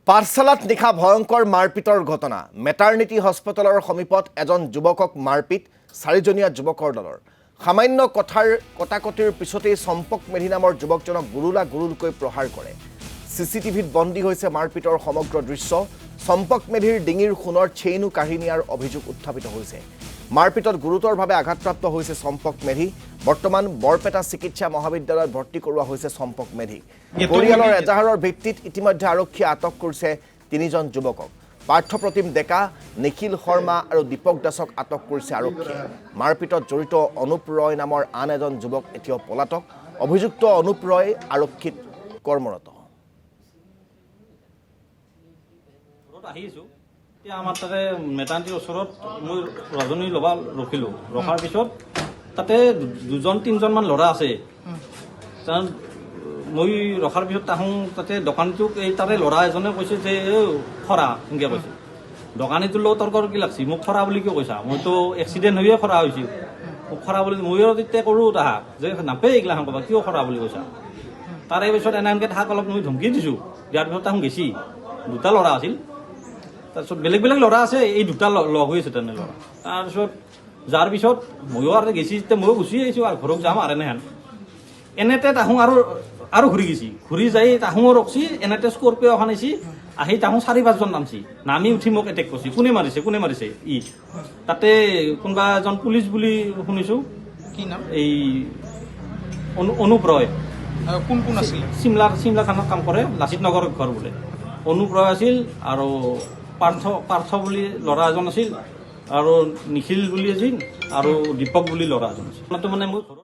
পাঠশালাত নিশা ভয়ঙ্কৰ মাৰপিটৰ ঘটনা মেটাৰনিটি হস্পিটেলৰ সমীপত এজন যুৱকক মাৰপিট চাৰিজনীয়া যুৱকৰ দলৰ সামান্য কথাৰ কটাকটিৰ পিছতেই চম্পক মেধি নামৰ যুৱকজনক গুৰুলকৈ প্ৰহাৰ কৰে সিসিটিভিত বন্দী হৈছে মাৰপিটৰ সমগ্ৰ দৃশ্য চম্পক মেধিৰ ডিঙিৰ খুনৰ চেইনো কাঢ়ি নিয়াৰ অভিযোগ উত্থাপিত হৈছে মাৰপিটত গুৰুতৰভাৱে আঘাতপ্ৰাপ্ত হৈছে চম্পক মেধি বৰ্তমান বৰপেটা চিকিৎসা মহাবিদ্যালয়ত ভৰ্তি কৰোৱা হৈছে চম্পক মেধি পৰিয়ালৰ এজাহাৰৰ ভিত্তিত ইতিমধ্যে আৰক্ষীয়ে আটক কৰিছে তিনিজন যুৱকক পাৰ্থপ্ৰতিম ডেকা নিখিল শৰ্মা আৰু দীপক দাসক আটক কৰিছে আৰক্ষীয়ে মাৰপিটত জড়িত অনুপ ৰয় নামৰ আন এজন যুৱক এতিয়াও পলাতক অভিযুক্ত অনুপ ৰয় আৰক্ষীত কৰ্মৰত আমাৰ তাতে মেটাৰনিটিৰ ওচৰত মই ৰজনী ল'বা ৰখিলোঁ ৰখাৰ পিছত তাতে দুজন তিনিজনমান ল'ৰা আছে মই ৰখাৰ পিছত তাহোঁ তাতে দোকানীটোক এই তাৰে ল'ৰা এজনে কৈছে যে খৰা সেনেকৈ কৈছে দোকানীটোৰ লগত তৰ্কৰ কি লাগছি মোক খৰা বুলি কিয় কৈছা মইতো এক্সিডেণ্ট হৈয়ে খৰা হৈছিল মোক খৰা বুলি ময়ো তেতিয়া কৰোঁ তাহাক যে নাপে এইগিলাখন ক'বা কিয় খৰা বুলি কৈছা তাৰে পিছত এনেকৈ তাহাক অলপ মই ধমকি দিছোঁ দিয়াৰ পিছত তাহোঁ গেছি দুটা ল'ৰা আছিল তাৰপিছত বেলেগ বেলেগ ল'ৰা আছে এই দুটা লগ হৈ আছে তেনে ল'ৰা তাৰপিছত যাৰ পিছত ময়ো আৰু গেছি যেতিয়া ময়ো গুচি আহিছোঁ আৰু ঘৰত যাম আৰু এনেহেন এনেতে তাহোঁ আৰু ঘূৰি গেছি ঘূৰি যাই তাহোঁ ৰখছি এনেতে স্কৰপিঅ' এখন আহিছি আহি তাহোঁ 4-5জন নামছি নামি উঠি মোক এটেক কৰিছে কোনে মাৰিছে ই তাতে কোনোবা এজন পুলিচ বুলি শুনিছোঁ কি নাম এই অনুপ ৰয় কোন কোন আছিল চিমলা থানাত কাম কৰে লাচিত নগৰ ঘৰ বোলে অনুপ ৰয় আছিল আৰু পাৰ্থ বুলি ল'ৰা এজন আছিল আৰু নিখিল বুলি আছিল আৰু দীপক বুলি ল'ৰা এজন আছিল মানে মই